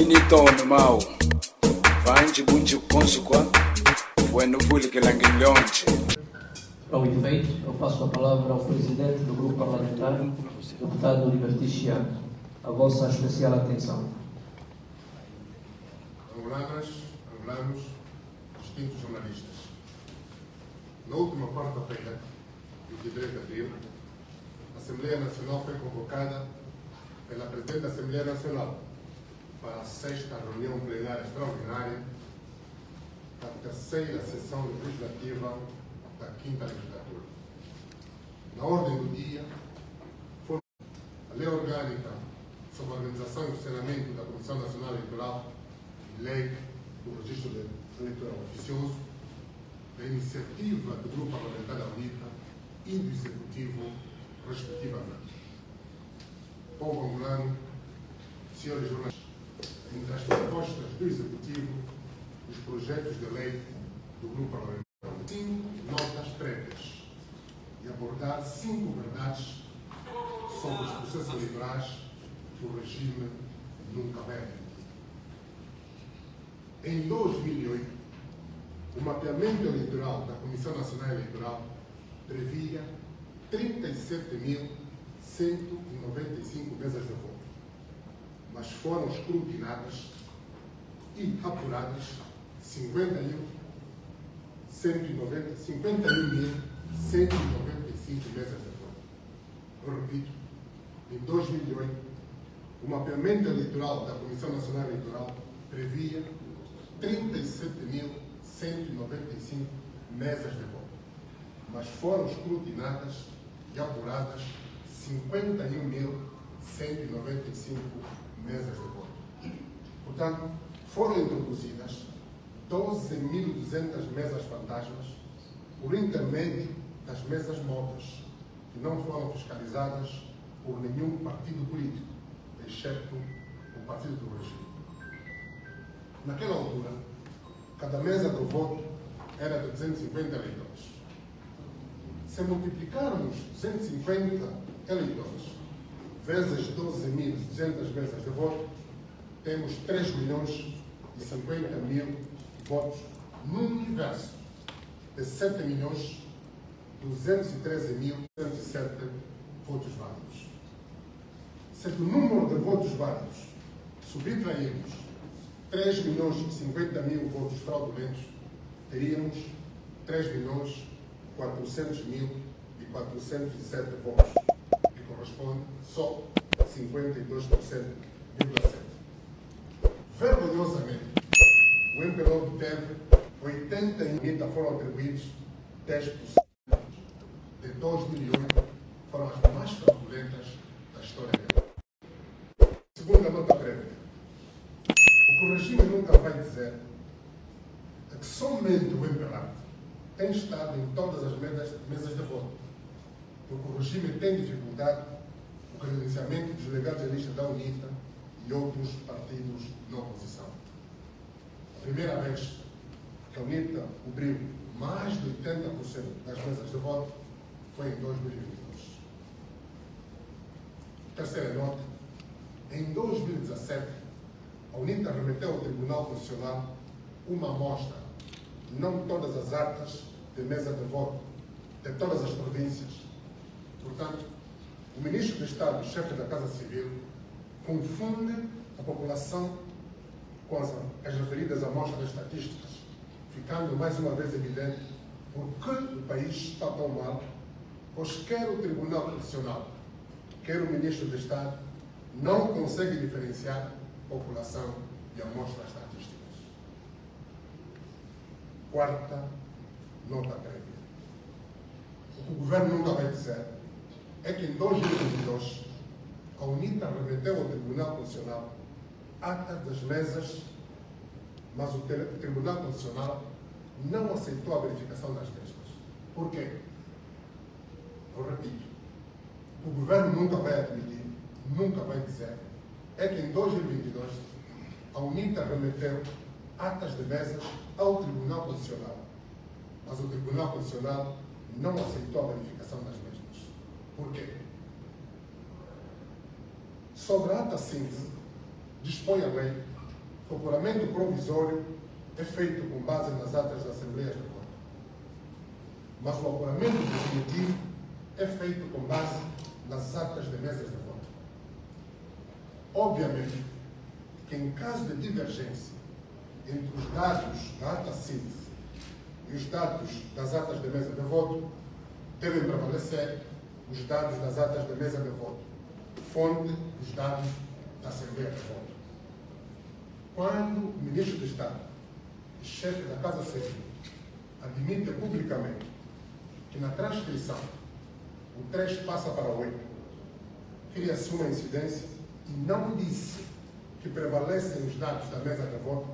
Sinitono mau Vanji bunji consukwa Bueno vule que languilhonche. Para o efeito, eu passo a palavra ao Presidente do Grupo Parlamentar, Deputado Liberty Chiano. A vossa especial atenção. Angolanas, angolanos, distintos jornalistas. Na última quarta-feira, 23 de abril, a Assembleia Nacional foi convocada pela Presidente da Assembleia Nacional para a 6ª reunião plenária extraordinária da 3ª sessão legislativa da 5ª legislatura. Na ordem do dia, foi a Lei Orgânica sobre a Organização e Funcionamento da Comissão Nacional Eleitoral e Lei do Registro Eleitoral Oficioso, da iniciativa do Grupo Parlamentar da UNITA e do Executivo, respectivamente. Povo angolano, senhores jornalistas, entre as propostas do Executivo, os projetos de lei do Grupo Parlamentar, 5 notas prévias e abordar 5 verdades sobre os processos eleitorais do regime nunca velho. Em 2008, o mapeamento eleitoral da Comissão Nacional Eleitoral previa 37.195 mesas de voto, mas foram escrutinadas e apuradas 51.195 mesas de voto. Eu repito, em 2008, o mapeamento eleitoral da Comissão Nacional Eleitoral previa 37.195 mesas de voto, mas foram escrutinadas e apuradas 51.195 mesas de voto. Portanto, foram introduzidas 12.200 mesas fantasmas por intermédio das mesas móveis, que não foram fiscalizadas por nenhum partido político, exceto o Partido do Regime. Naquela altura, cada mesa de voto era de 250 eleitores. Se multiplicarmos 250 eleitores vezes 12.200 mesas de voto, temos 3.050.000 votos no universo de 7.213.107 votos válidos. Se do número de votos válidos subtrairmos 3.050.000 votos fraudulentos, teríamos 3.400.407 votos, que corresponde só a 52,7%. Vergonhosamente, o MPLA obteve 81 foram atribuídos 10%. De 2008 foram as mais fraudulentas da história dela. Segunda nota prévia. O que o regime nunca vai dizer é que somente o MPLA tem estado em todas as mesas de voto, porque o regime tem dificuldade no credenciamento dos delegados da lista da UNITA e outros partidos na oposição. A primeira vez que a UNITA cobriu mais de 80% das mesas de voto foi em 2022. Terceira nota, em 2017, a UNITA remeteu ao Tribunal Constitucional uma amostra, não todas as atas de mesa de voto de todas as províncias. Portanto, o Ministro do Estado, chefe da Casa Civil, confunde a população com as referidas amostras estatísticas, ficando mais uma vez evidente por que o país está tão mal, pois quer o Tribunal Constitucional, quer o Ministro do Estado, não consegue diferenciar população e amostras estatísticas. Quarta nota prévia. O que o governo nunca vai dizer é que em 2022 a UNITA remeteu ao Tribunal Constitucional ata das mesas, mas o Tribunal Constitucional não aceitou a verificação das mesmas. Por quê? Eu repito, o governo nunca vai admitir, nunca vai dizer, é que em 2022 a UNITA remeteu atas de mesas ao Tribunal Constitucional, mas o Tribunal Constitucional não aceitou a verificação das mesmas. Por quê? Sobre a ata síntese, dispõe a lei O apuramento provisório é feito com base nas atas das Assembleias de voto. Mas o apuramento definitivo é feito com base nas atas de mesas de voto. Obviamente que em caso de divergência entre os dados da ata síntese e os dados das atas de mesa de voto, devem prevalecer os dados das atas de mesa de voto, fonte dos dados da Assembleia de voto. Quando o Ministro de Estado e chefe da Casa Civil admite publicamente que na transcrição o 3 passa para 8, cria-se uma incidência e não disse que prevalecem os dados da mesa de voto,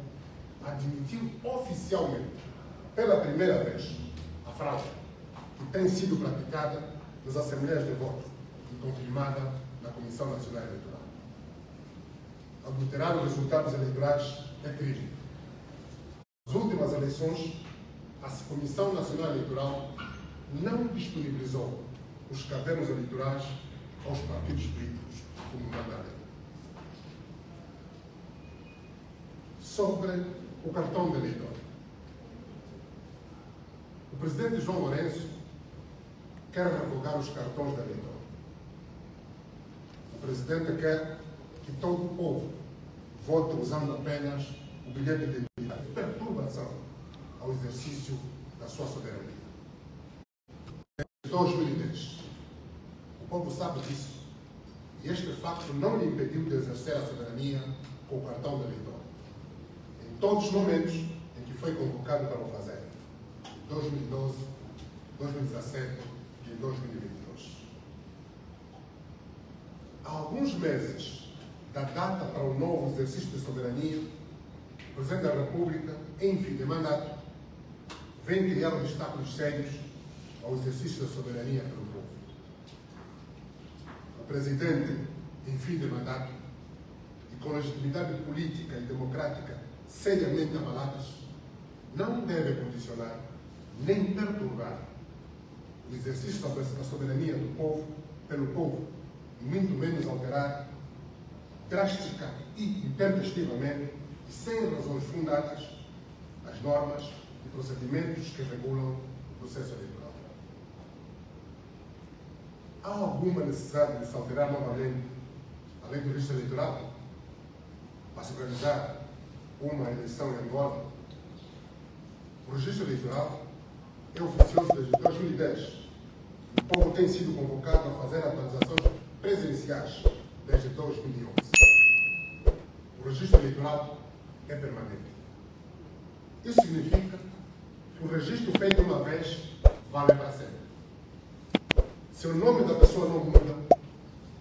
admitiu oficialmente, pela primeira vez, a fraude que tem sido praticada nas Assembleias de voto e confirmada na Comissão Nacional Eleitoral. Adulterar os resultados eleitorais é crime. Nas últimas eleições, a Comissão Nacional Eleitoral não disponibilizou os cadernos eleitorais aos partidos políticos, como manda a lei. Sobre o cartão de eleitor. O presidente João Lourenço quer revogar os cartões de eleitor. O presidente quer que todo o povo vote usando apenas o bilhete de identidade. Perturbação ao exercício da sua soberania. Em 2010, o povo sabe disso. E este facto não lhe impediu de exercer a soberania com o cartão de eleitor. Em todos os momentos em que foi convocado para o fazer. Em 2012, 2017 e em 2022. Há alguns meses da data para o novo exercício de soberania, o Presidente da República, em fim de mandato, vem criar obstáculos sérios ao exercício da soberania pelo povo. O Presidente, em fim de mandato, e com legitimidade política e democrática seriamente abaladas, não deve condicionar nem perturbar o exercício da soberania do povo pelo povo, e muito menos alterar drástica e intempestivamente e sem razões fundadas as normas e procedimentos que regulam o processo eleitoral. Há alguma necessidade de se alterar novamente a lei do registro eleitoral para se realizar uma eleição em Angola? O registro eleitoral é oficioso desde 2010. O povo tem sido convocado a fazer atualizações presenciais desde 2011. O registro eleitoral é permanente. Isso significa que o registro feito uma vez vale para sempre. Se o nome da pessoa não muda,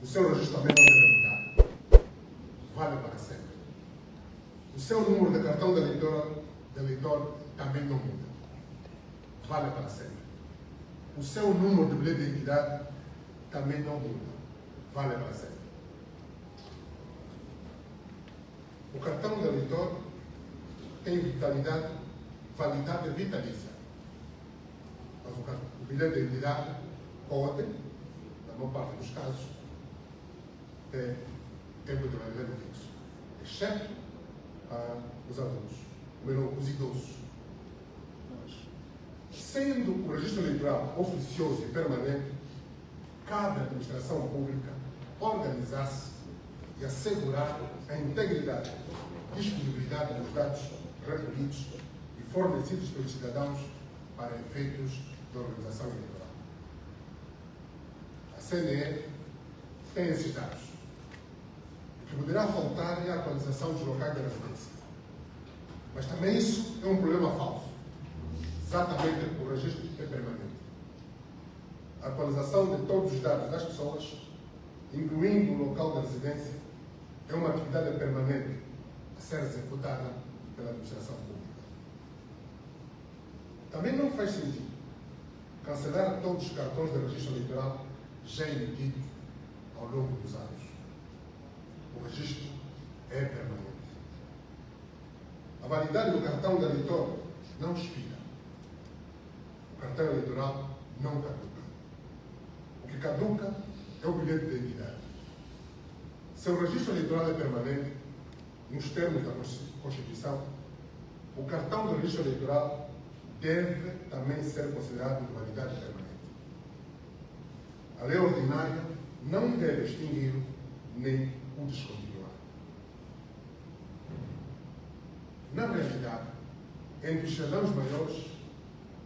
o seu registro também não deve mudar. Vale para sempre. O seu número de cartão de eleitor também não muda. Vale para sempre. O seu número de bilhete de identidade também não muda. Vale para sempre. O cartão de eleitor tem validade vitalícia. Mas o bilhete de identidade pode, na maior parte dos casos, ter tempo de validade fixo, exceto os adultos, ou melhor, os idosos. Sendo o registro eleitoral oficioso e permanente, cabe à administração pública organizar-se e assegurar a integridade e disponibilidade dos dados recolhidos e fornecidos pelos cidadãos para efeitos da organização eleitoral. A CNE tem esses dados. O que poderá faltar é a atualização dos locais de residência. Mas também isso é um problema falso. Exatamente porque o registro é permanente. A atualização de todos os dados das pessoas, incluindo o local de residência, é uma atividade permanente a ser executada pela administração pública. Também não faz sentido cancelar todos os cartões de registro eleitoral já emitidos ao longo dos anos. O registro é permanente. A validade do cartão de eleitor não expira. O cartão eleitoral não caduca. O que caduca é o bilhete de identidade. Se o registro eleitoral é permanente, nos termos da Constituição, o cartão do registro eleitoral deve também ser considerado de validade permanente. A lei ordinária não deve extingui-lo nem o descontinuar. Na realidade, entre os cidadãos maiores,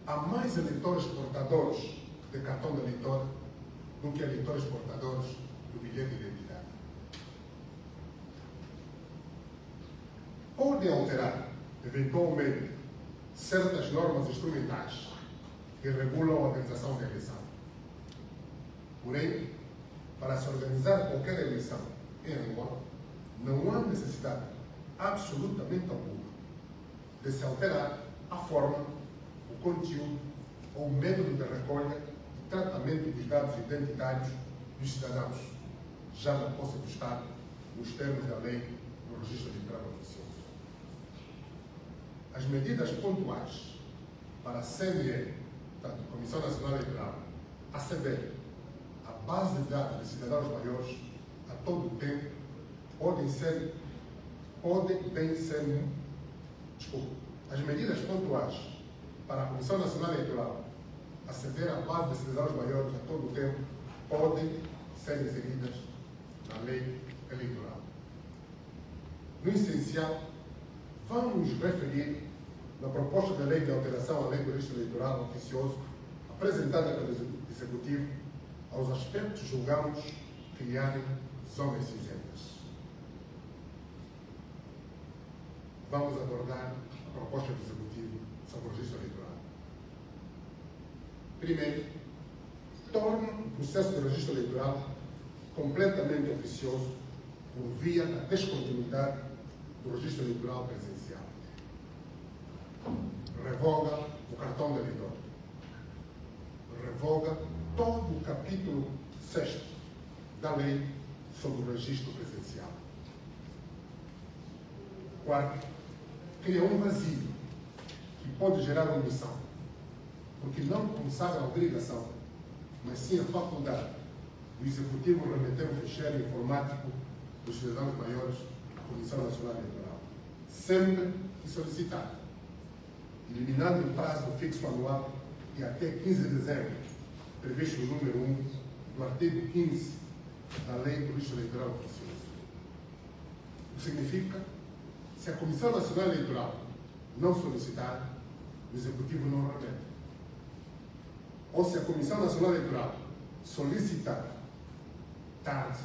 há mais eleitores portadores de cartão de eleitor do que eleitores portadores do bilhete de identidade. Podem alterar, eventualmente, certas normas instrumentais que regulam a organização da eleição. Porém, para se organizar qualquer eleição em Angola, não há necessidade absolutamente alguma de se alterar a forma, o conteúdo ou o método de recolha e tratamento dos dados identitários dos cidadãos, já na posse do Estado, nos termos da lei do Registro Eleitoral Oficioso. As medidas pontuais para a CNE, portanto, Comissão Nacional Eleitoral, aceder à base de dados de cidadãos maiores a todo o tempo, as medidas pontuais para a Comissão Nacional Eleitoral aceder à base de cidadãos maiores a todo o tempo podem ser inseridas na lei eleitoral. No essencial, vamos referir na proposta de lei de alteração à lei do registro eleitoral oficioso apresentada pelo Executivo aos aspectos que julgamos criarem zonas cinzentas. Vamos abordar a proposta do Executivo sobre o registro eleitoral. Primeiro, torna o processo de registro eleitoral completamente oficioso por via da descontinuidade do registro eleitoral presencial. Revoga o cartão de eleitor. Revoga todo o capítulo 6º da lei sobre o registro presencial. Quarto, cria um vazio que pode gerar omissão, porque não consagra a obrigação, mas sim a faculdade do Executivo remeter o ficheiro informático dos cidadãos maiores à Comissão Nacional Eleitoral, sempre que solicitado, eliminando o prazo fixo anual e até 15 de dezembro, previsto no número 1 do artigo 15 da Lei do Registro Eleitoral Oficioso. O que significa, se a Comissão Nacional Eleitoral não solicitar, o Executivo não remete. Ou se a Comissão Nacional Eleitoral solicitar tarde,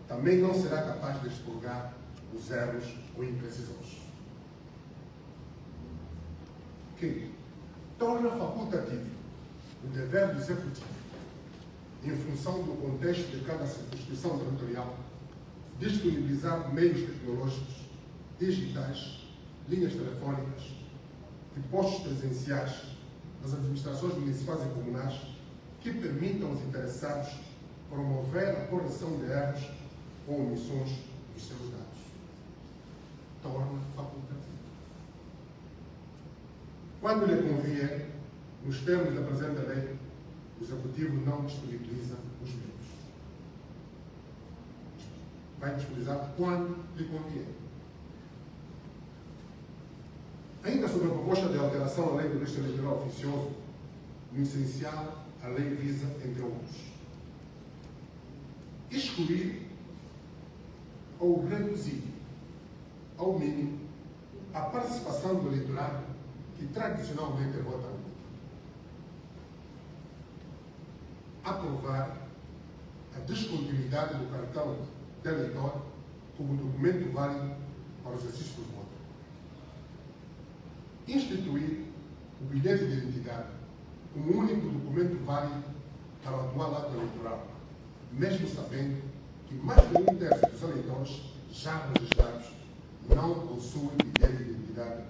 também não será capaz de expurgar os erros ou imprecisões. Que torna facultativo o dever do Executivo, em função do contexto de cada circunscrição territorial, disponibilizar meios tecnológicos, digitais, linhas telefónicas e postos presenciais nas administrações municipais e comunais que permitam aos interessados promover a correção de erros ou omissões dos seus dados. Torna facultativo. Quando lhe convier, nos termos da presente lei, o Executivo não disponibiliza os meios. Vai disponibilizar quando lhe convier. Ainda sobre a proposta de alteração à lei do registro eleitoral oficioso, no essencial, a lei visa, entre outros, excluir ou reduzir ao mínimo a participação do eleitorado que tradicionalmente vota único. Aprovar a descontinuidade do cartão de eleitor como documento válido para o exercício do voto. Instituir o bilhete de identidade como único documento válido para o atual ato eleitoral, mesmo sabendo que mais de 1/3 dos eleitores já registrados não possuem bilhete de identidade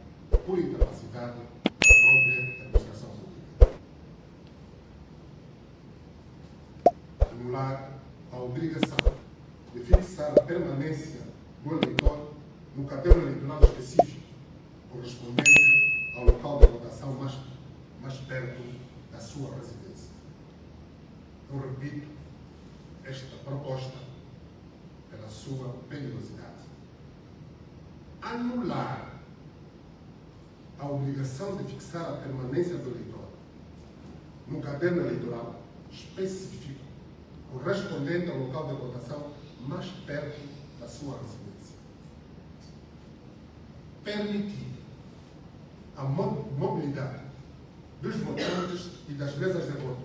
por incapacidade da própria administração pública. Anular a obrigação de fixar a permanência do eleitor no cartão eleitoral específico, correspondente ao local de votação mais perto da sua residência. Eu repito esta proposta pela sua perigosidade. anular a obrigação de fixar a permanência do eleitor no caderno eleitoral específico correspondente ao local de votação mais perto da sua residência. Permitir a mobilidade dos votantes e das mesas de voto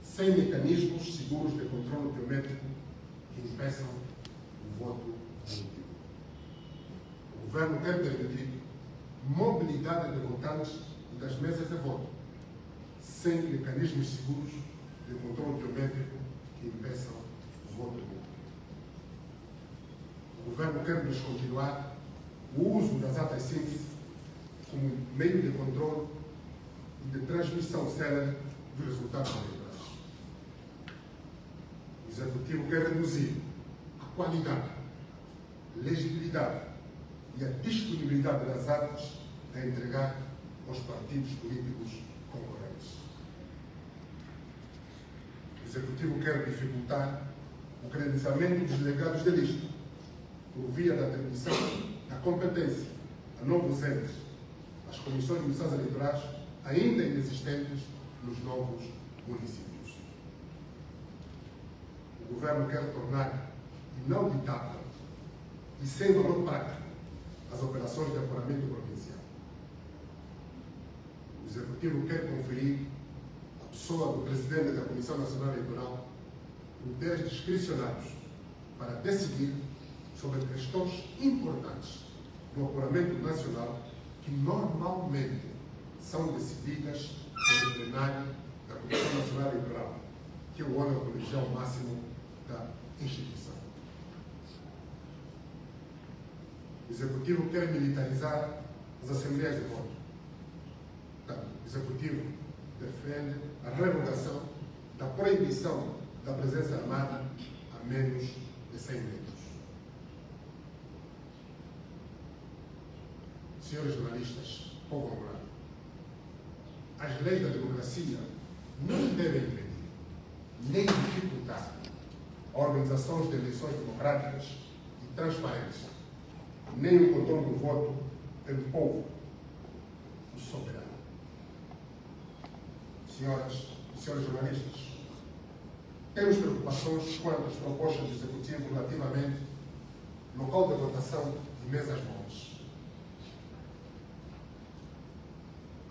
sem mecanismos seguros de controle biométrico que impeçam o voto voluntário. O governo quer permitir mobilidade de votantes e das mesas de voto sem mecanismos seguros de controle biométrico que impeçam o voto voluntário. O governo quer descontinuar o uso das atas síntese como meio de controle e de transmissão célere dos resultados eleitorais. O Executivo quer reduzir a qualidade, legibilidade e a disponibilidade das atas a entregar aos partidos políticos concorrentes. O Executivo quer dificultar o credenciamento dos delegados de lista por via da atribuição da competência a novos entes, as comissões municipais eleitorais ainda inexistentes nos novos municípios. O governo quer tornar inauditável e sem valor prático as operações de apuramento provincial. O Executivo quer conferir à pessoa do Presidente da Comissão Nacional Eleitoral poderes discricionários para decidir sobre questões importantes do apuramento nacional que normalmente são decididas pelo plenário da Comissão Nacional Eleitoral, que é o órgão colegial máximo da instituição. O Executivo quer militarizar as assembleias de voto. Portanto, o Executivo defende a revogação da proibição da presença armada a menos de 100 metros. Senhores jornalistas, povo honrado, as leis da democracia não devem impedir, nem dificultar a organização de eleições democráticas e transparentes, nem o controle do voto pelo povo, o soberano. Senhoras e senhores jornalistas, temos preocupações quanto às propostas do Executivo relativamente ao local de votação e mesas móveis.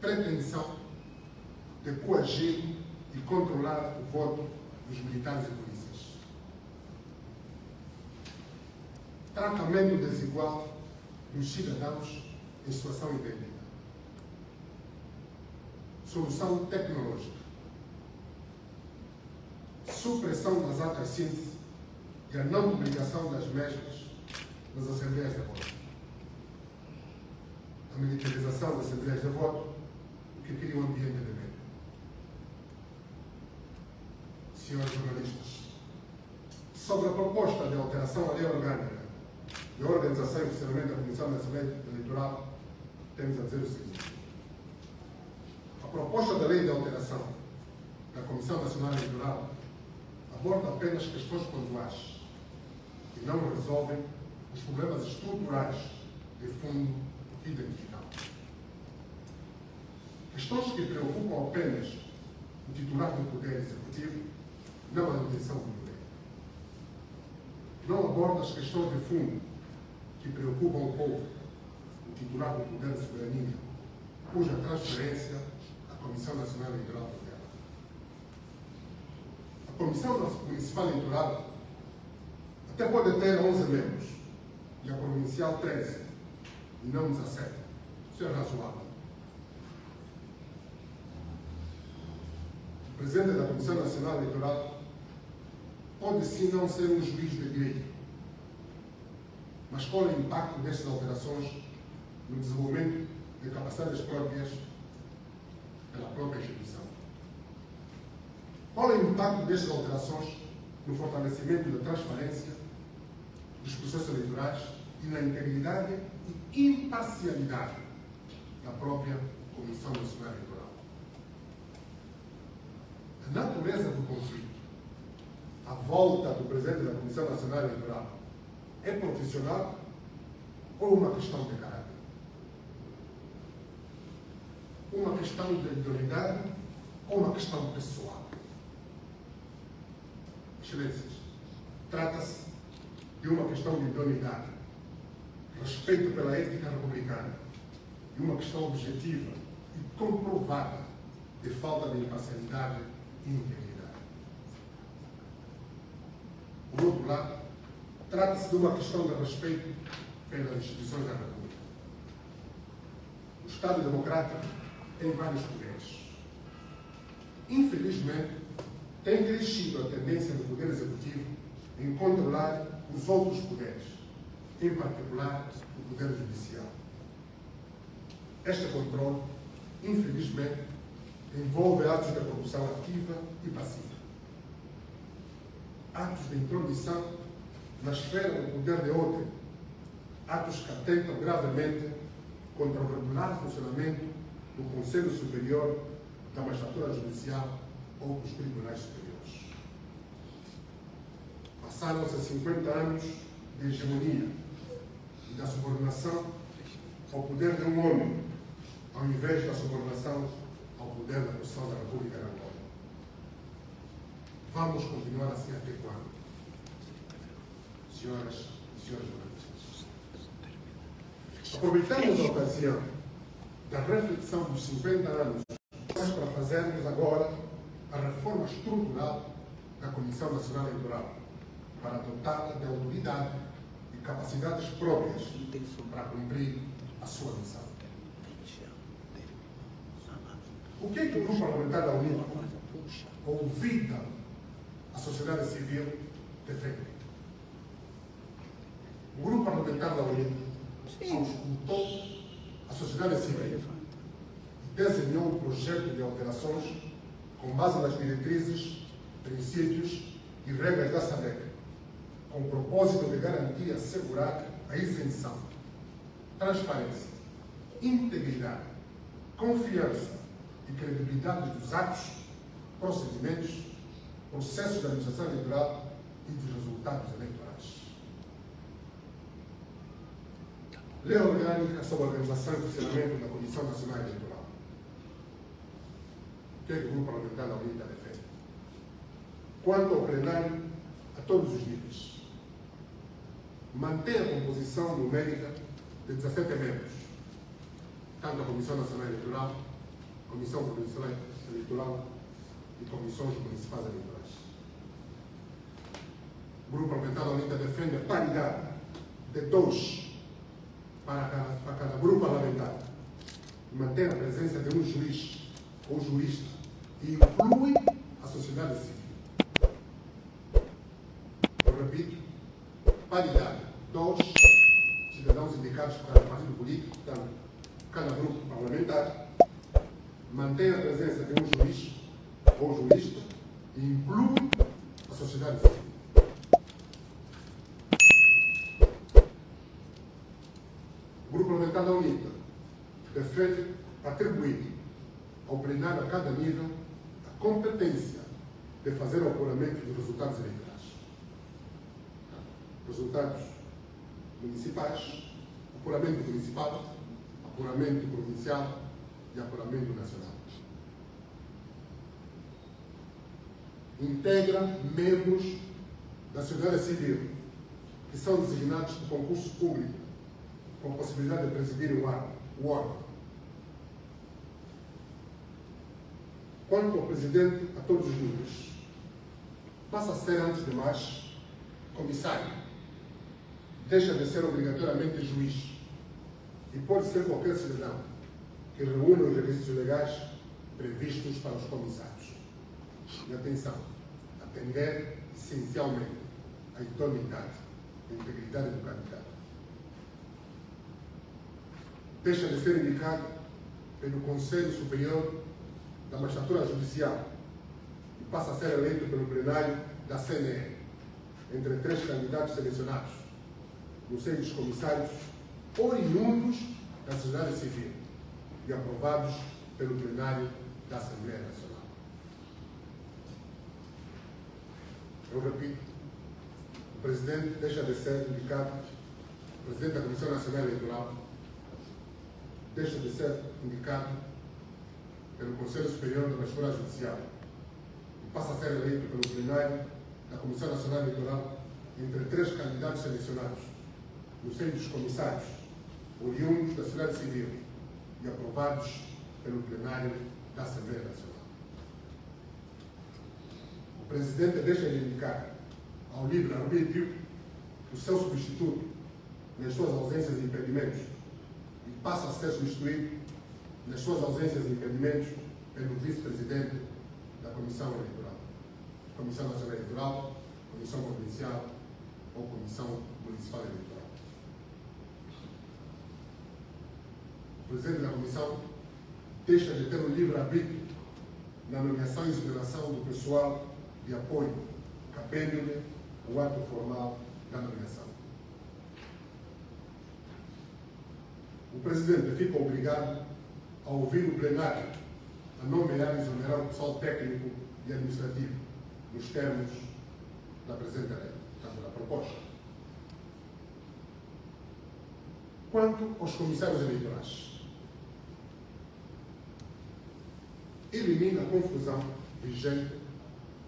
Pretensão de coagir e controlar o voto dos militares e polícias. Tratamento desigual dos cidadãos em situação idêntica. Solução tecnológica. Supressão das atas síntese e a não publicação das mesmas nas assembleias de voto. A militarização das assembleias de voto, o que cria um ambiente de medo. Senhores jornalistas, sobre a proposta de alteração à lei orgânica de organização e funcionamento da Comissão Nacional Eleitoral, temos a dizer o seguinte. A proposta da lei de alteração da Comissão Nacional Eleitoral aborda apenas questões pontuais que não resolvem os problemas estruturais de fundo identificados. Questões que preocupam apenas o titular do Poder Executivo, não a manutenção do poder. Não aborda as questões de fundo que preocupam o povo, o titular do Poder de Soberania, cuja transferência à Comissão Nacional Eleitoral foi dela. A Comissão Municipal Eleitoral até pode ter 11 membros e a provincial 13 e não 17. Isso é razoável. O presidente da Comissão Nacional Eleitoral pode sim não ser um juiz de direito, mas qual é o impacto destas alterações no desenvolvimento de capacidades próprias pela própria instituição? Qual é o impacto destas alterações no fortalecimento da transparência dos processos eleitorais e na integridade e imparcialidade da própria Comissão Nacional Eleitoral? A natureza do conflito, a volta do presidente da Comissão Nacional Eleitoral, é profissional ou uma questão de caráter? Uma questão de idoneidade ou uma questão pessoal? Excelências, trata-se de uma questão de idoneidade, respeito pela ética republicana e uma questão objetiva e comprovada de falta de imparcialidade e integridade. Por outro lado, trata-se de uma questão de respeito pelas instituições da República. O Estado democrático tem vários poderes. Infelizmente, tem crescido a tendência do Poder Executivo em controlar os outros poderes, em particular o Poder Judicial. Este controle, infelizmente, envolve atos de corrupção ativa e passiva. Atos de intromissão na esfera do poder de outrem, atos que atentam gravemente contra o regular funcionamento do Conselho Superior da Magistratura Judicial ou dos Tribunais Superiores. Passaram-se 50 anos de hegemonia e da subordinação ao poder de um homem, ao invés da subordinação ao poder da Constituição da República de Angola. Vamos continuar assim até quando? Senhoras e senhores jornalistas, aproveitamos a ocasião da reflexão dos 50 anos para fazermos agora a reforma estrutural da Comissão Nacional Eleitoral, para dotá-la de autoridade e capacidades próprias para cumprir a sua missão. O que é que o Grupo Parlamentar da União, ouvida a sociedade civil, defende? O Grupo Parlamentar da União auscultou a sociedade civil e desenhou um projeto de alterações com base nas diretrizes, princípios e regras da SADC, com o propósito de garantir e assegurar a isenção, transparência, integridade, confiança e credibilidade dos atos, procedimentos, processos da administração eleitoral e dos resultados eleitorais. Lei Orgânica sobre a Organização e Funcionamento da Comissão Nacional Eleitoral. O que é que o Grupo Parlamentar da União defende? Quanto ao plenário, a todos os níveis, mantém a composição numérica de 17 membros, tanto a Comissão Nacional Eleitoral, Comissão Provincial Eleitoral e Comissões Municipais Eleitorais. O Grupo Parlamentar da União defende a paridade de 2 para cada grupo parlamentar, mantém a presença de um juiz ou jurista e inclui a sociedade civil. Eu repito, paridade, 2 cidadãos indicados por cada partido político, portanto, cada grupo parlamentar, mantém a presença de um juiz ou jurista e inclui a sociedade civil. O Grupo Parlamentar da UNITA defende atribuir ao plenário a cada nível a competência de fazer o apuramento dos resultados eleitorais. Resultados municipais, apuramento municipal, apuramento provincial e apuramento nacional. Integra membros da sociedade civil que são designados por concurso público com a possibilidade de presidir o órgão. Quanto ao presidente a todos os níveis, passa a ser, antes de mais, comissário. Deixa de ser obrigatoriamente juiz e pode ser qualquer cidadão que reúna os requisitos legais previstos para os comissários. E atenção, atender essencialmente a idoneidade e integridade do candidato. Deixa de ser indicado pelo Conselho Superior da Magistratura Judicial e passa a ser eleito pelo plenário da CNE, entre 3 candidatos selecionados, no seio dos comissários oriundos da sociedade civil e aprovados pelo plenário da Assembleia Nacional. Eu repito, o presidente deixa de ser indicado Presidente da Comissão Nacional Eleitoral deixa de ser indicado pelo Conselho Superior da Magistratura Judicial e passa a ser eleito pelo plenário da Comissão Nacional Eleitoral entre 3 candidatos selecionados no seio dos comissários oriundos da sociedade civil e aprovados pelo plenário da Assembleia Nacional. O Presidente deixa de indicar ao livre-arbítrio o seu substituto nas suas ausências e impedimentos e passa a ser substituído nas suas ausências e impedimentos pelo Vice-Presidente da Comissão Eleitoral, Comissão Nacional Eleitoral, Comissão Provincial ou Comissão Municipal Eleitoral. O Presidente da Comissão deixa de ter o livre-arbítrio na nomeação e exoneração do pessoal de apoio, cabendo-lhe o ato formal da nomeação. O Presidente fica obrigado a ouvir o plenário a nomear e exonerar o pessoal técnico e administrativo nos termos da presente lei, da proposta. Quanto aos comissários eleitorais, elimina a confusão vigente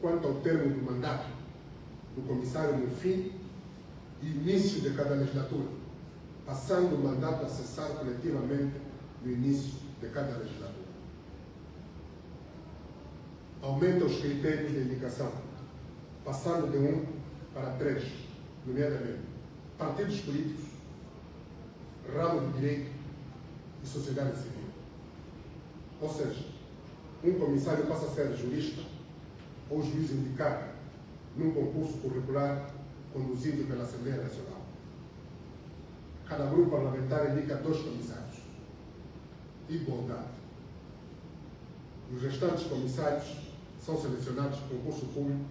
quanto ao termo do mandato do comissário no fim e início de cada legislatura, passando o mandato a cessar coletivamente no início de cada legislatura. Aumenta os critérios de indicação, passando de 1 para 3, nomeadamente partidos políticos, ramo de direito e sociedade civil. Ou seja, um comissário passa a ser jurista ou juiz indicado num concurso curricular conduzido pela Assembleia Nacional. Cada grupo parlamentar indica 2 comissários. Igualdade. Os restantes comissários são selecionados por concurso público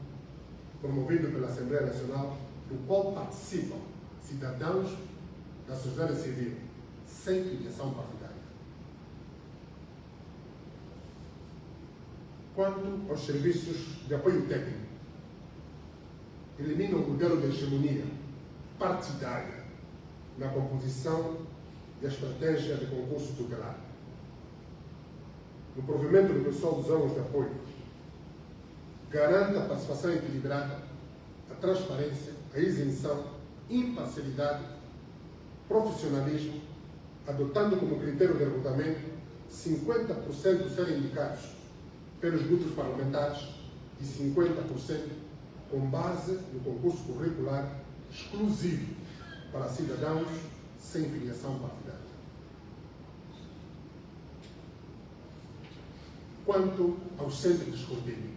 promovido pela Assembleia Nacional, do qual participam cidadãos da sociedade civil, sem filiação partidária. Quanto aos serviços de apoio técnico, elimina o modelo de hegemonia partidária na composição e a estratégia de concurso tutelar. No provimento do pessoal dos órgãos de apoio, garanta a participação equilibrada, a transparência, a isenção, imparcialidade, profissionalismo, adotando como critério de recrutamento 50% serem indicados pelos grupos parlamentares e 50% com base no concurso curricular exclusivo para cidadãos sem filiação partidária. Quanto ao centro de escrutínio,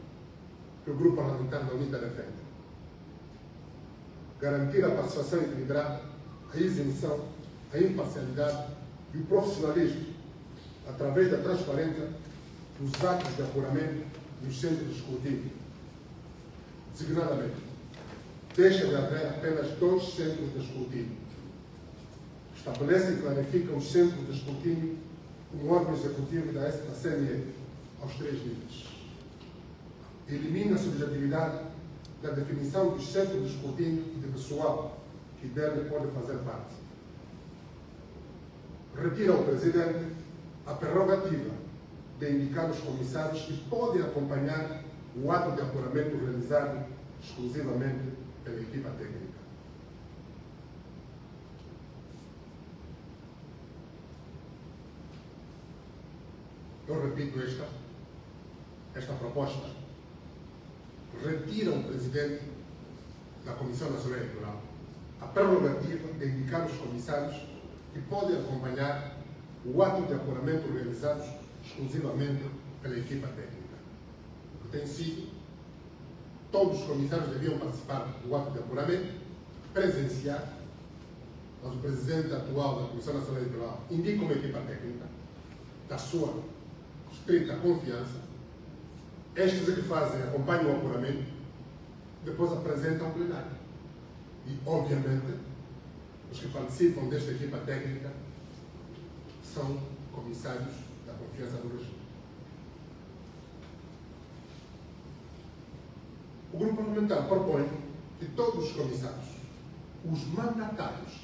que o grupo parlamentar da UNITA defende, garantir a participação equilibrada, a isenção, a imparcialidade e o profissionalismo através da transparência dos atos de apuramento nos centros de escrutínio. Designadamente, deixa de haver apenas 2 centros de escrutínio. Estabelece e clarifica os centros de escrutínio como órgão executivo da CNE aos 3 níveis. Elimina a subjetividade da definição dos centros de escrutínio e de pessoal que dele pode fazer parte. Retira ao Presidente a prerrogativa de indicar os comissários que podem acompanhar o ato de apuramento realizado exclusivamente pela equipa técnica. Eu repito esta proposta. Retira o Presidente da Comissão Nacional Eleitoral a prerrogativa de indicar os comissários que podem acompanhar o ato de apuramento realizado exclusivamente pela equipa técnica. O que tem sido, todos os comissários deviam participar do ato de apuramento, presenciar, mas o Presidente atual da Comissão Nacional Eleitoral indica uma equipa técnica da sua estrita confiança. Estes é que fazem, acompanham o apuramento, depois apresentam ao plenário. E, obviamente, os que participam desta equipa técnica são comissários da confiança do regime. O grupo parlamentar propõe que todos os comissários, os mandatários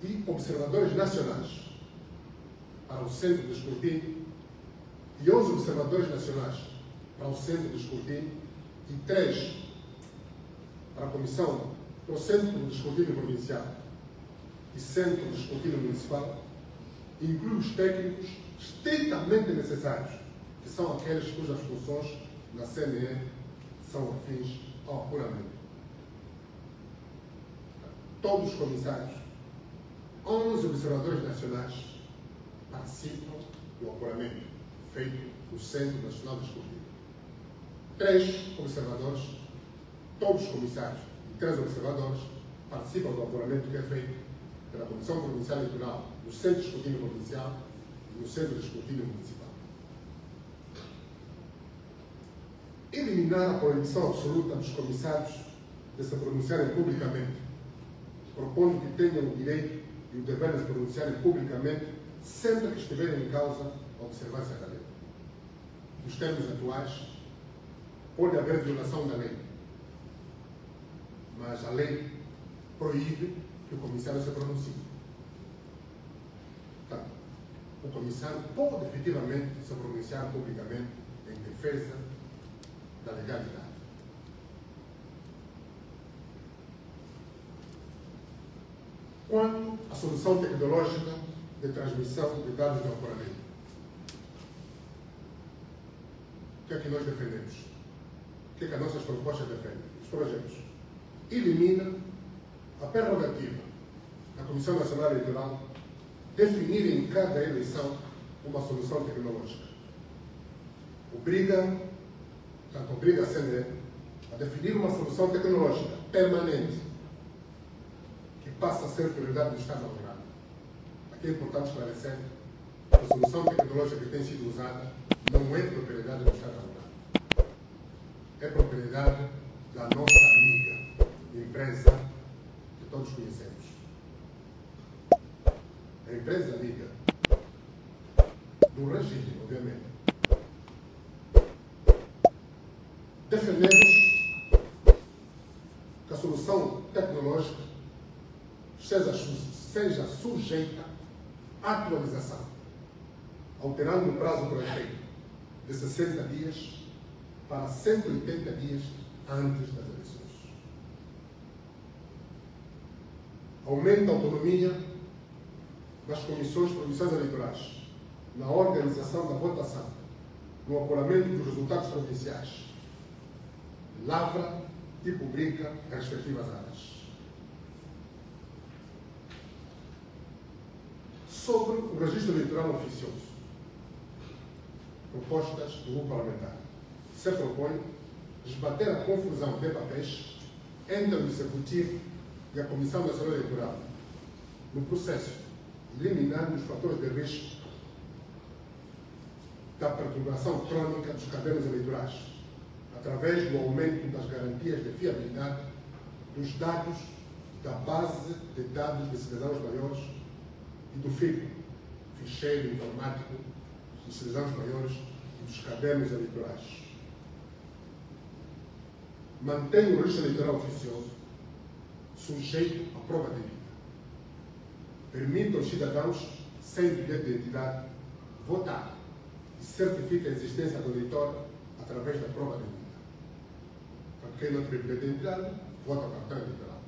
e observadores nacionais para o Centro de Escrutínio e 11 observadores nacionais para o Centro de Escrutínio e 3 para a Comissão, para o Centro de Escrutínio Provincial e Centro de Escrutínio Municipal, inclui os técnicos estritamente necessários, que são aqueles cujas funções na CNE são afins ao apuramento. Todos os comissários, 11 observadores nacionais participam do apuramento feito no Centro Nacional de Escrutínio. 3 observadores, todos os comissários e 3 observadores participam do apuramento que é feito pela Comissão Provincial Eleitoral no Centro de Escrutínio Provincial e no Centro de Escrutínio Municipal. Eliminar a proibição absoluta dos comissários de se pronunciarem publicamente, propondo que tenham o direito e o dever de se pronunciarem publicamente sempre que estiverem em causa a observância da lei. Nos termos atuais, pode haver violação da lei, mas a lei proíbe que o comissário se pronuncie. Portanto, o comissário pode efetivamente se pronunciar publicamente em defesa da legalidade. Quanto à solução tecnológica de transmissão de dados de apuramento, o que é que nós defendemos? O que é que as nossas propostas defendem? Os projetos. Elimina a prerrogativa da Comissão Nacional Eleitoral definir em cada eleição uma solução tecnológica. Obriga a CNE a definir uma solução tecnológica permanente que passa a ser prioridade do Estado Nacional. Aqui é importante esclarecer que a solução tecnológica que tem sido usada não é propriedade do Estado Nacional. É propriedade da nossa amiga empresa que todos conhecemos. A empresa amiga do regime, obviamente. Defendemos que a solução tecnológica seja sujeita à atualização, alterando o prazo para efeito de 60 dias para 180 dias antes das eleições. Aumenta a autonomia das comissões provinciais eleitorais na organização da votação, no apuramento dos resultados provinciais, lavra e publica as respectivas áreas. Sobre o registro eleitoral oficioso, propostas do grupo parlamentar. Se propõe esbater a confusão de papéis entre o Executivo e a Comissão Nacional Eleitoral no processo, eliminando os fatores de risco da perturbação crônica dos cadernos eleitorais, através do aumento das garantias de fiabilidade dos dados da base de dados de cidadãos maiores e do FIP, Ficheiro Informático dos Cidadãos Maiores e dos Cadernos Eleitorais. Mantém o registro eleitoral oficioso sujeito à prova de vida. Permite aos cidadãos sem bilhete de identidade votar e certifica a existência do eleitor através da prova de vida. Para quem não tiver bilhete de identidade, vota o cartão eleitoral.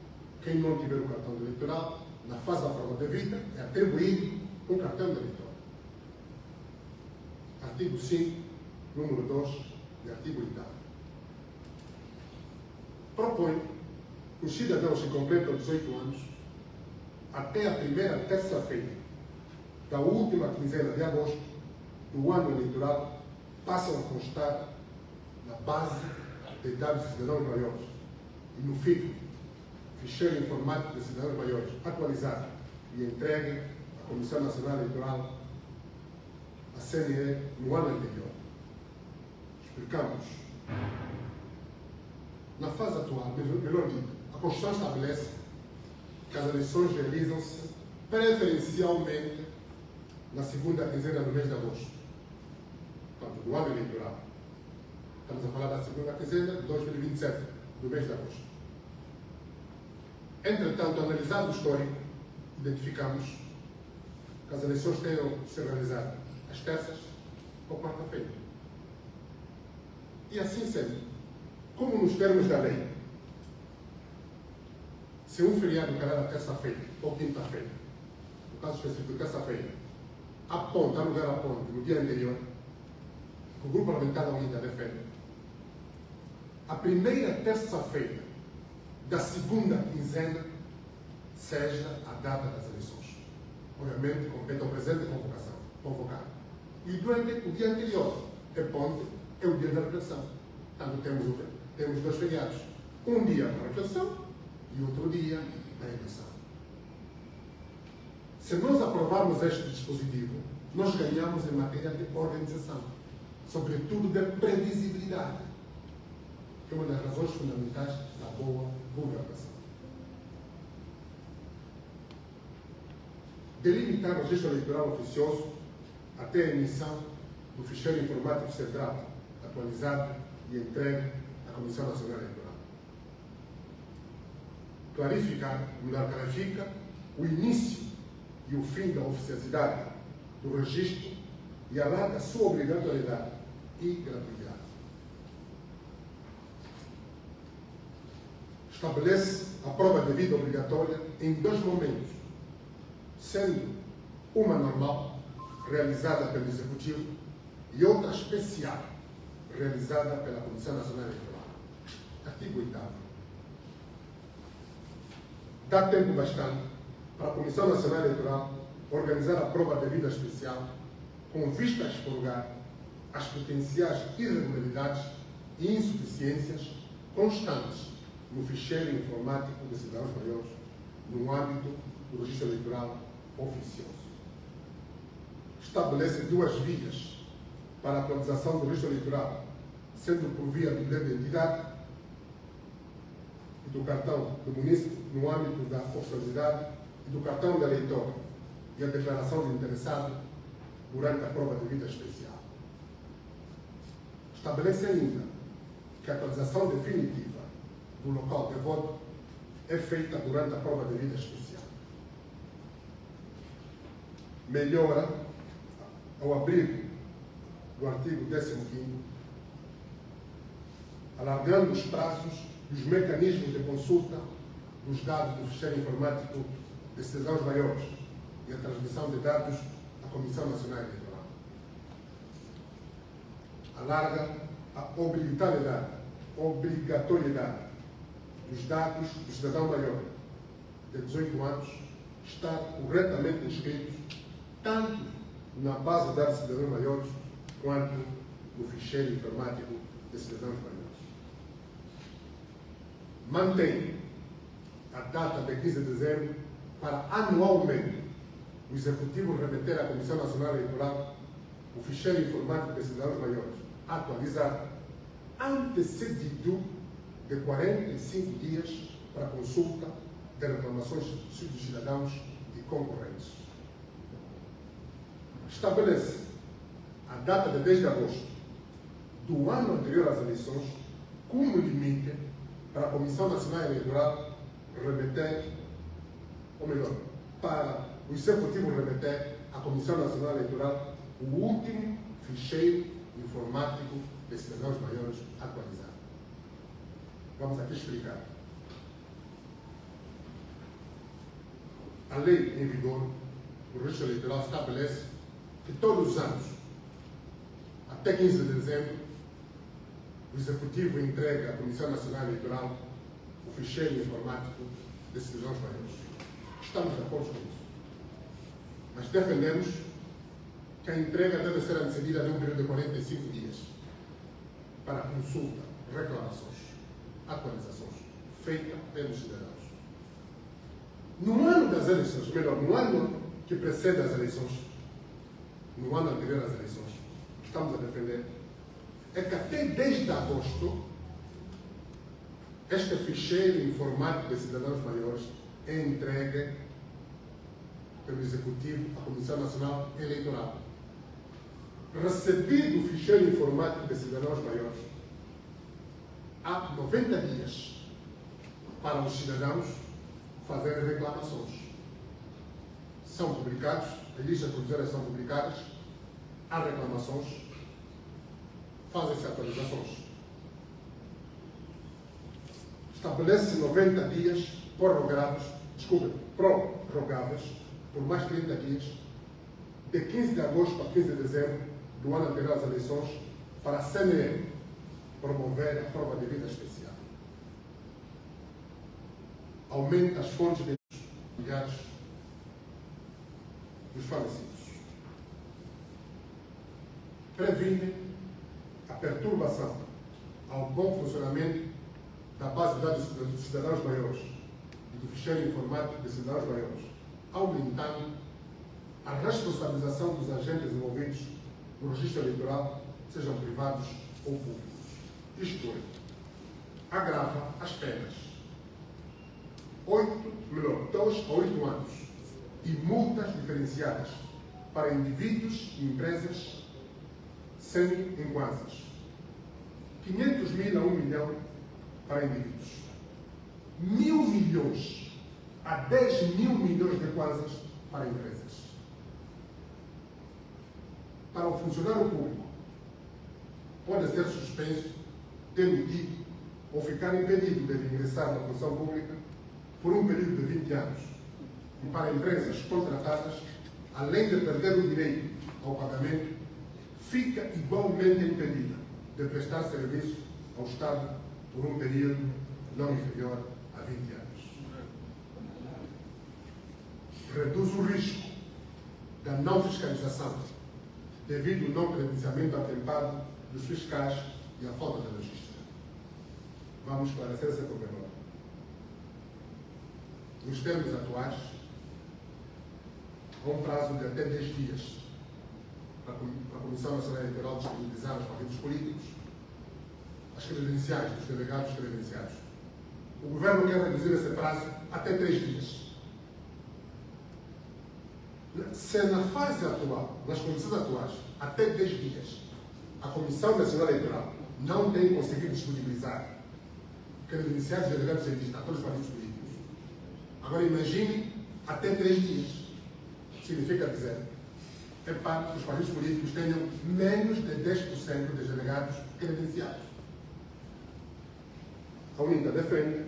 Quem não tiver o cartão eleitoral, na fase da prova de vida, é atribuído um cartão de eleitor. Artigo 5, número 2 e artigo 8. Propõe que os cidadãos que completam 18 anos, até a primeira terça-feira da última quinzena de agosto do ano eleitoral, passam a constar na base de dados de cidadãos maiores e no FIP, Ficheiro Informático de Cidadãos Maiores, atualizado e entregue à Comissão Nacional Eleitoral, a CNE, no ano anterior. Explicamos. Na fase atual, melhor dito, a Constituição estabelece que as eleições realizam-se preferencialmente na segunda quinzena do mês de agosto, portanto, do ano eleitoral. Estamos a falar da segunda quinzena de 2027, do mês de agosto. Entretanto, analisado o histórico identificamos que as eleições tenham de ser realizadas às terças ou quarta-feira. E assim sendo, como nos termos da lei, se um feriado cair na terça-feira ou quinta-feira, no caso específico de terça-feira, aponta, há lugar aponte no dia anterior, que o grupo parlamentar da Unidade defende, a primeira terça-feira da segunda quinzena seja a data das eleições. Obviamente, compete ao presente convocado. E durante o dia anterior, é ponte, é o dia da reflexão. Portanto, temos dois feriados. Um dia para a reflexão e outro dia da eleição. Se nós aprovarmos este dispositivo, nós ganhamos em matéria de organização, sobretudo de previsibilidade, que é uma das razões fundamentais da boa governação. Delimitar o registro eleitoral oficioso até a emissão do ficheiro informático central, atualizado e entregue à Comissão Nacional Eleitoral. Clarifica o início e o fim da oficiosidade do registro e alarga a sua obrigatoriedade e gratuidade. Estabelece a prova de vida obrigatória em dois momentos, sendo uma normal, realizada pelo Executivo, e outra especial, realizada pela Comissão Nacional Eleitoral. Artigo 8º. Dá tempo bastante para a Comissão Nacional Eleitoral organizar a prova de vida especial com vista a expurgar as potenciais irregularidades e insuficiências constantes no ficheiro informático de cidadãos maiores no âmbito do registro eleitoral oficioso. Estabelece duas vias para a atualização do registro eleitoral, sendo por via do bilhete de identidade e do cartão do munícipe no âmbito da oficiosidade e do cartão de eleitor e a declaração de interessado durante a prova de vida especial. Estabelece ainda que a atualização definitiva do local de voto é feita durante a prova de vida especial. Melhora, ao abrir do artigo 15º, alargando os prazos e os mecanismos de consulta dos dados do ficheiro informático de cidadãos maiores e a transmissão de dados à Comissão Nacional Eleitoral. Alarga a obrigatoriedade dos dados do cidadão maior de 18 anos estar corretamente inscritos tanto na base de dados de cidadãos maiores quanto no ficheiro informático de cidadãos maiores. Mantém a data de 15 de dezembro para anualmente o Executivo remeter à Comissão Nacional Eleitoral o ficheiro informático de cidadãos maiores atualizado, antecedido de 45 dias para consulta de reclamações dos cidadãos e concorrentes. Estabelece a data de 10 de agosto do ano anterior às eleições como limite para a Comissão Nacional Eleitoral remeter, ou melhor, para o Executivo remeter à Comissão Nacional Eleitoral o último ficheiro informático de cidadãos maiores atualizado. Vamos aqui explicar. A lei em vigor do registro eleitoral estabelece que todos os anos, até 15 de dezembro, o Executivo entrega à Comissão Nacional Eleitoral o ficheiro informático de cidadãos maiores. Estamos de acordo com isso. Mas defendemos que a entrega deve ser antecedida de um período de 45 dias para consulta, reclamações, atualizações feitas pelos cidadãos. No ano das eleições, melhor, no ano que precede as eleições, no ano anterior às eleições, estamos a defender é que até 10 de agosto este ficheiro informático de cidadãos maiores é entregue pelo Executivo à Comissão Nacional Eleitoral. Recebido o ficheiro informático de cidadãos maiores, há 90 dias para os cidadãos fazerem reclamações. são publicados, as listas provisórias são publicadas, há reclamações, fazem-se atualizações. Estabelece 90 dias prorrogáveis por mais 30 dias, de 15 de agosto a 15 de dezembro do ano anterior às eleições, para a CNE promover a prova de vida especial. Aumenta as fontes de familiares dos falecidos. Previne a perturbação ao bom funcionamento da base de dados dos cidadãos maiores e do ficheiro informático de cidadãos maiores, aumentando a responsabilização dos agentes envolvidos no registro eleitoral, sejam privados ou públicos. Isto é, agrava as penas. 2 a 8 anos e multas diferenciadas para indivíduos e empresas semi-enquanças. 500 mil a 1 milhão para indivíduos. 1.000 milhões a 10 mil milhões de kwanzas para empresas. Para o funcionário público, pode ser suspenso, demitido ou ficar impedido de ingressar na função pública por um período de 20 anos. E para empresas contratadas, além de perder o direito ao pagamento, fica igualmente impedida de prestar serviço ao Estado por um período não inferior a 20 anos. Reduz o risco da não fiscalização devido ao não credenciamento atempado dos fiscais e à falta de registro. Vamos esclarecer esse problema. Nos termos atuais, há um prazo de até 10 dias para a Comissão Nacional Eleitoral disponibilizar aos partidos políticos as credenciais dos delegados credenciados. O Governo quer reduzir esse prazo até 3 dias. Se na fase atual, nas condições atuais, até 10 dias, a Comissão Nacional Eleitoral não tem conseguido disponibilizar credenciais de delegados em lista a todos os partidos políticos, agora imagine até 3 dias. Significa dizer é para que os partidos políticos tenham menos de 10% de delegados credenciados. A UNITA defende,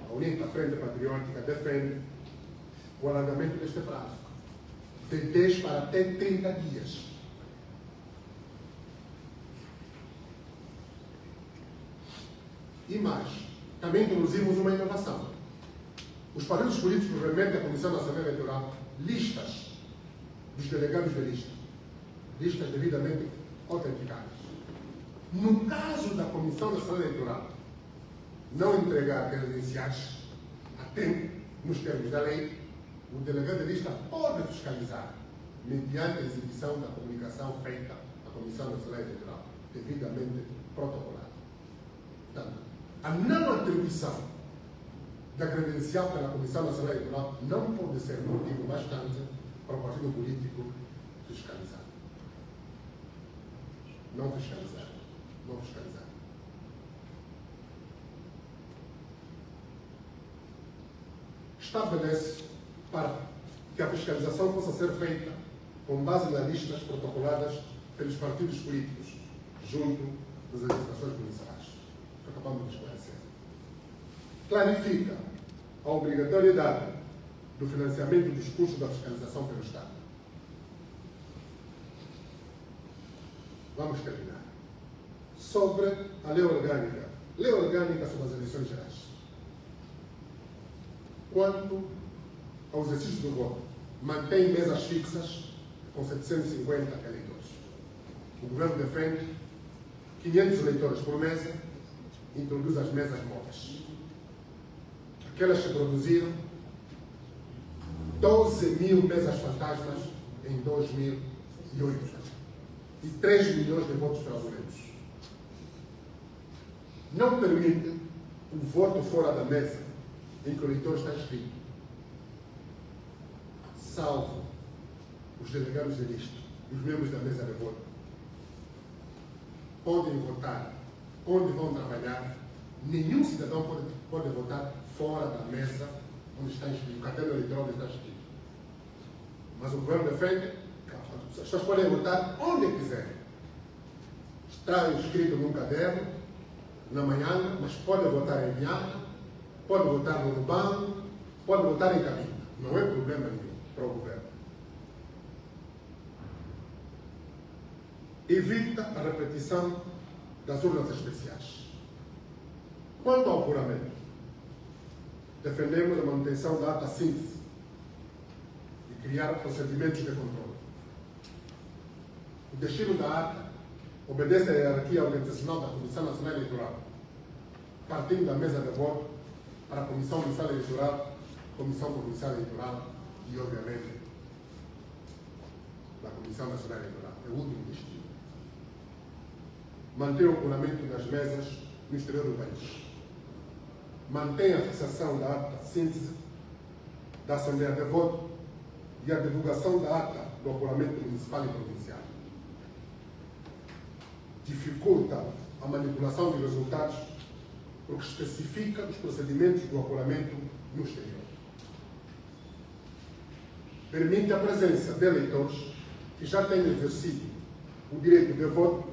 a UNITA Frente Patriótica defende o alargamento deste prazo de 10 para até 30 dias. E mais, também introduzimos uma inovação. Os partidos políticos remetem à Comissão Nacional Eleitoral listas dos delegados de lista, listas devidamente autenticadas. No caso da Comissão Nacional Eleitoral não entregar credenciais a tempo, nos termos da lei, o delegado de lista pode fiscalizar, mediante a exibição da comunicação feita à Comissão Nacional Eleitoral, devidamente protocolada. Portanto, a não atribuição da credencial pela Comissão Nacional Eleitoral não pode ser motivo bastante para o partido político fiscalizar. Não fiscalizar. Não fiscalizar. Estabelece para que a fiscalização possa ser feita com base nas listas protocoladas pelos partidos políticos junto das administrações municipais, que acabamos de esclarecer. Clarifica a obrigatoriedade do financiamento dos custos da fiscalização pelo Estado. Vamos terminar. Sobre a lei orgânica. Lei orgânica sobre as eleições gerais. Quanto ao exercício do voto, mantém mesas fixas com 750 eleitores. O Governo defende 500 eleitores por mesa e introduz as mesas móveis. Aquelas que produziram 12 mil mesas fantasmas em 2008 e 3 milhões de votos fraudulentos. Não permite o voto fora da mesa em que o eleitor está inscrito, salvo os delegados de lista e os membros da mesa de voto. Podem votar onde vão trabalhar, nenhum cidadão pode votar fora da mesa onde está inscrito, o cartão eleitoral onde está inscrito. Mas o governo defende que as pessoas podem votar onde quiserem. Está escrito num caderno, na manhã, mas pode votar em Viana, pode votar no Lubango, pode votar em Cabinda. Não é problema nenhum para o governo. Evita a repetição das urnas especiais. Quanto ao apuramento, defendemos a manutenção da ata síntese e criar procedimentos de controle. O destino da ata obedece à hierarquia organizacional da Comissão Nacional Eleitoral, partindo da mesa de voto para a Comissão Municipal Eleitoral, Comissão Provincial Eleitoral e, obviamente, da Comissão Nacional Eleitoral. É o último destino. Mantém o apuramento das mesas no exterior do país. Mantém a fixação da ata síntese da Assembleia de Voto e a divulgação da ata do apuramento municipal e provincial. Dificulta a manipulação de resultados porque especifica os procedimentos do apuramento no exterior. Permite a presença de eleitores que já têm exercido o direito de voto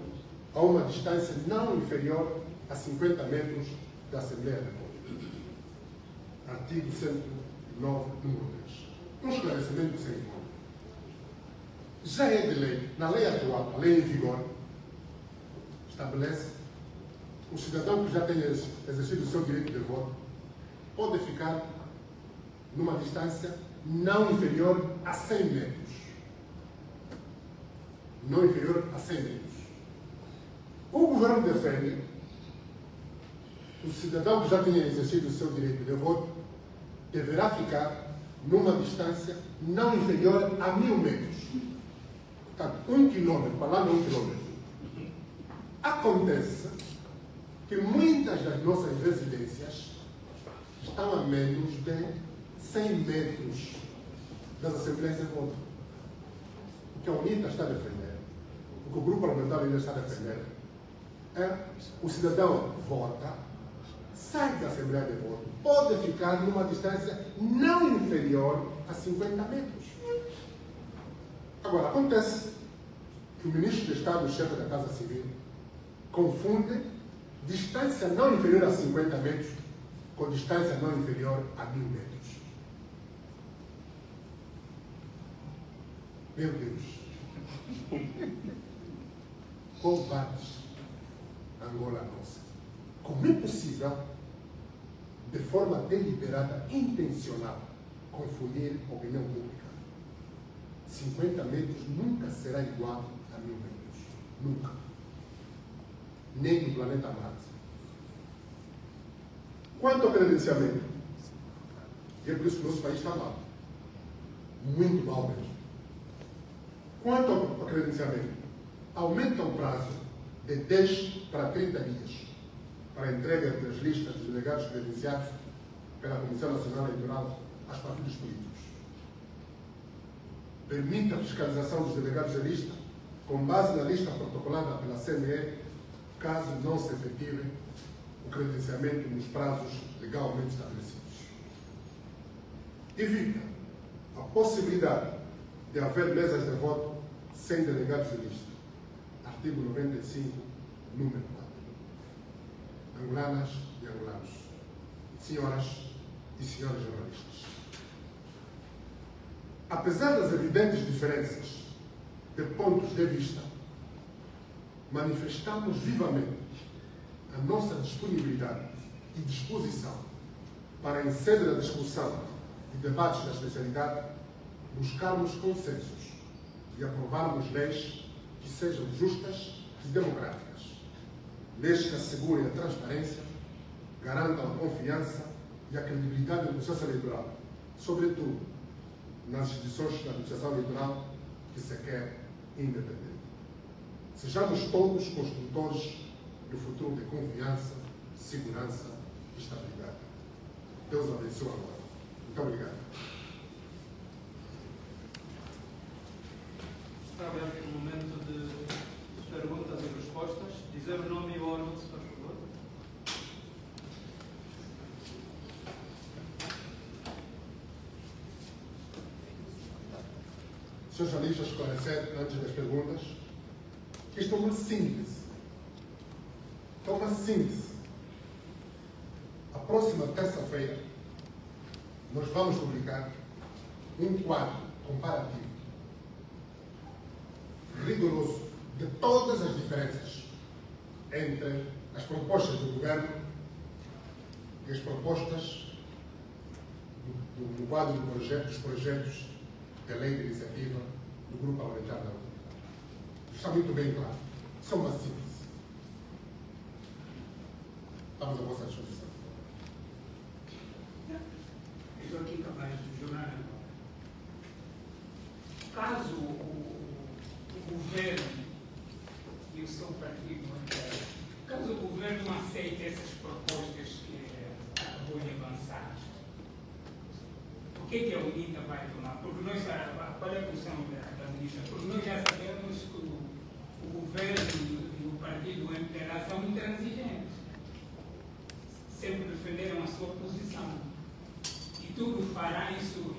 a uma distância não inferior a 50 metros da Assembleia de Voto. Artigo 109, número 3. Um esclarecimento sem igual. Já é de lei, na lei atual, a lei em vigor, estabelece o cidadão que já tenha exercido o seu direito de voto pode ficar numa distância não inferior a 100 metros. Não inferior a 100 metros. O governo defende que o cidadão que já tenha exercido o seu direito de voto deverá ficar numa distância não inferior a 1000 metros. Portanto, 1 quilômetro, falando 1 quilômetro. Acontece que muitas das nossas residências estão a menos de 100 metros das assembleias de voto. O que a UNITA está a defender, o que o grupo parlamentar ainda está a defender, é o cidadão vota, sai da Assembleia de Voto, pode ficar numa distância não inferior a 50 metros. Agora, acontece que o ministro de Estado, o chefe da Casa Civil, confunde distância não inferior a 50 metros com distância não inferior a 1000 metros. Meu Deus! Covardes, Angola nossa. Como é possível, de forma deliberada, intencional, confundir a opinião pública? 50 metros nunca será igual a 1000 metros. Nunca. Nem no planeta Marte. Quanto ao credenciamento, e é por isso que o nosso país está mal. Muito mal mesmo. Quanto ao credenciamento, aumenta o prazo de 10 para 30 dias para a entrega das listas dos delegados credenciados pela Comissão Nacional Eleitoral aos partidos políticos. Permite a fiscalização dos delegados da lista com base na lista protocolada pela CNE, caso não se efetive o credenciamento nos prazos legalmente estabelecidos. Evita a possibilidade de haver mesas de voto sem delegados de lista. Artigo 95, número 4. Angolanas e angolanos, senhoras e senhores jornalistas. Apesar das evidentes diferenças de pontos de vista, manifestamos vivamente a nossa disponibilidade e disposição para, em sede da discussão e debates da especialidade, buscarmos consensos e aprovarmos leis que sejam justas e democráticas, leis que assegurem a transparência, garantam a confiança e a credibilidade do processo eleitoral, sobretudo nas instituições da administração eleitoral que se quer independente. Sejamos todos construtores do futuro de confiança, segurança e estabilidade. Deus abençoe agora. Muito obrigado. Está aberto o momento de perguntas e respostas. Dizer o nome e o órgão, se faz favor. Sr. jornalista, esclarecer, antes das perguntas, que isto é uma síntese. É uma síntese. A próxima terça-feira, nós vamos publicar um quadro comparativo, rigoroso, de todas as diferenças entre as propostas do governo e as propostas do quadro dos projetos de lei de iniciativa do Grupo Parlamentar da União. Está muito bem claro. Isso é uma síntese. Estamos à vossa disposição. Estou aqui capaz de jurar agora. Caso o governo e o seu partido, caso o governo não aceite essas propostas que acabou de avançar, o que a UNITA vai tomar? Porque nós, qual é a posição da UNITA? Porque nós já sabemos que o governo e o partido MPLA são intransigentes. Sempre defenderam a sua posição. E tudo fará isso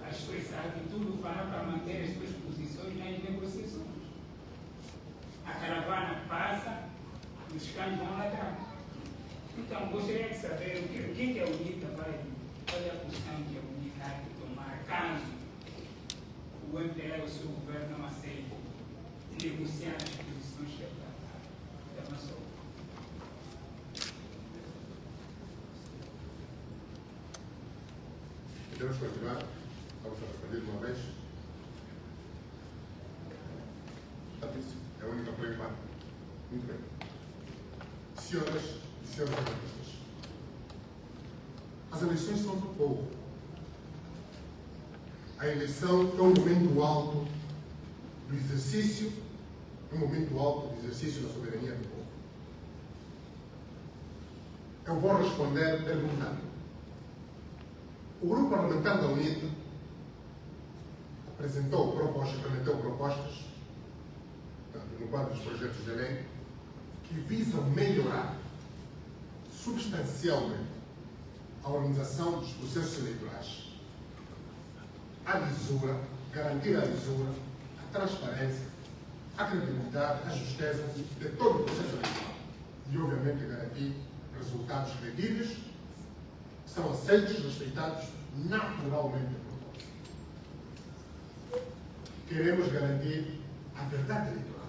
a expressar que tudo fará para manter as suas posições nas negociações. A caravana passa, os cães vão ladrar. Então, gostaria de saber o que a UNITA vai, qual é a posição que a UNITA há de tomar, caso o MPLA e o seu governo não aceitem negociar as posições que avançou. Podemos continuar? Vamos responder de uma vez. Patrícia, é a única preocupada. Muito bem. Senhoras e senhores jornalistas, as eleições são do povo. A eleição é um momento alto do exercício, da soberania do povo. Eu vou responder perguntando. O Grupo Parlamentar da UNITA apresentou propostas no quadro dos projetos de lei que visam melhorar substancialmente a organização dos processos eleitorais, a lisura, garantir a lisura, a transparência, a credibilidade, a justeza de todo o processo eleitoral e, obviamente, garantir resultados credíveis que são aceitos, respeitados naturalmente por todos. Queremos garantir a verdade eleitoral,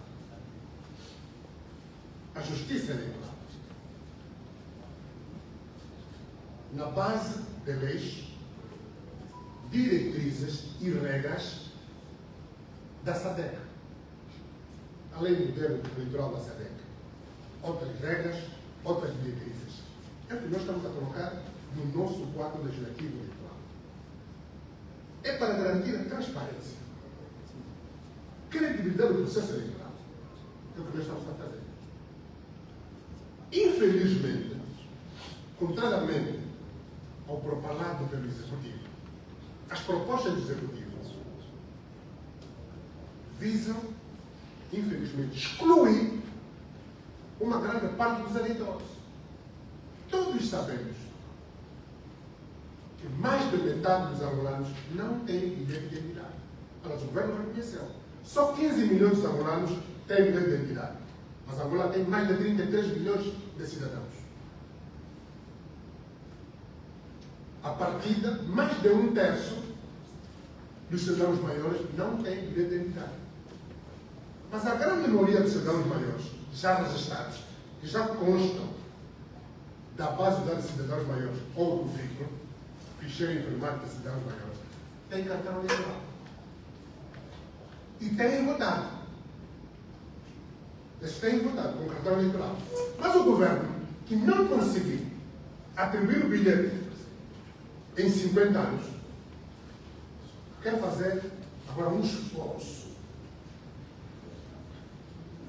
a justiça eleitoral, na base de leis, diretrizes e regras da SADC. A lei modelo eleitoral da SADC. Outras regras, outras diretrizes. É o que nós estamos a colocar no nosso quadro legislativo eleitoral. É para garantir a transparência, credibilidade do processo eleitoral. É o que nós estamos a fazer. Infelizmente, contrariamente ao propalado pelo Executivo, as propostas do Executivo visam, infelizmente, excluir uma grande parte dos eleitores. Todos sabemos que mais de metade dos angolanos não têm bilhete de identidade. Mas o governo reconheceu. Só 15 milhões de angolanos têm bilhete de identidade. Mas Angola tem mais de 33 milhões de cidadãos. A partida, mais de 1/3 dos cidadãos maiores não têm bilhete de identidade. Mas a grande maioria dos cidadãos maiores, já registrados, que já constam da base de dados de cidadãos maiores ou do FICRO, ficheiro informático de cidadãos maiores, têm cartão eleitoral. E têm votado. Eles têm votado com cartão eleitoral. Mas o governo, que não conseguiu atribuir o bilhete em 50 anos, quer fazer agora um esforço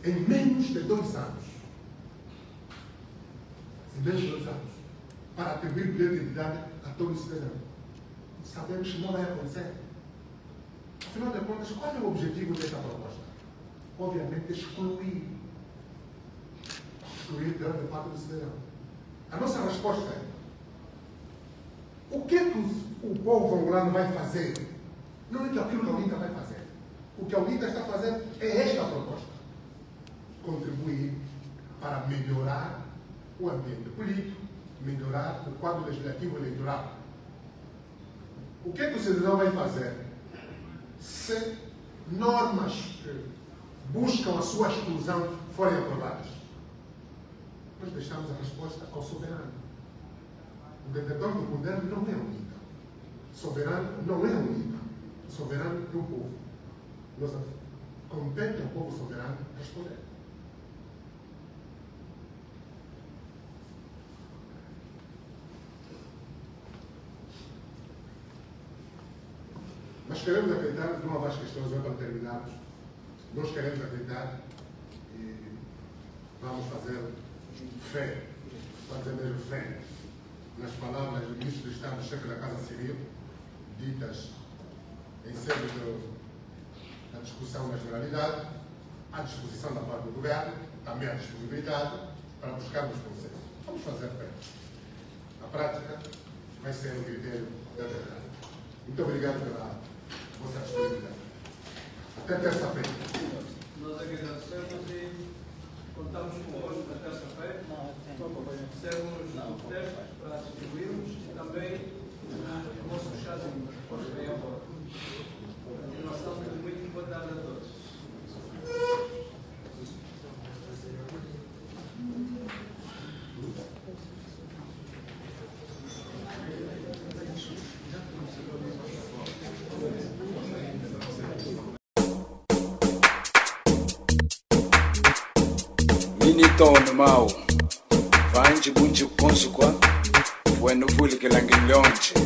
em menos de 2 anos. Em menos de 2 anos. Para atribuir bilhete de identidade a todo cidadão. Sabemos que não vai acontecer. Afinal de contas, qual é o objetivo desta proposta? Obviamente, excluir grande parte do cidadão. A nossa resposta é: o que o povo angolano vai fazer? Não é que aquilo que a UNITA vai fazer. O que a UNITA está a fazer é esta proposta. Contribuir para melhorar o ambiente político, melhorar o quadro legislativo eleitoral. O que é que o cidadão vai fazer se normas que buscam a sua exclusão forem aprovadas? Nós deixamos a resposta ao soberano. O detentor do poder não é a UNITA. Soberano não é a UNITA. Soberano é o povo. Compete ao povo soberano responder. Nós queremos acreditar, numa das questões, já para terminarmos, nós queremos acreditar e vamos fazer fé, fazer mesmo fé, nas palavras do Ministro do Estado, chefe da Casa Civil, ditas em sede da discussão na generalidade, à disposição da parte do Governo, também à disponibilidade para buscarmos consenso. Vamos fazer fé. A prática vai ser o critério da verdade. Muito obrigado pela vossa disponibilidade. Até terça-feira. Nós agradecemos e contamos convosco na terça-feira. Temos textos para distribuirmos e também o nosso chazinho. Depois vem a bordo. Continuação de muito boa tarde a todos. Minitono mau Vanji bunji konsukwa Wenu vuli ke langin leonche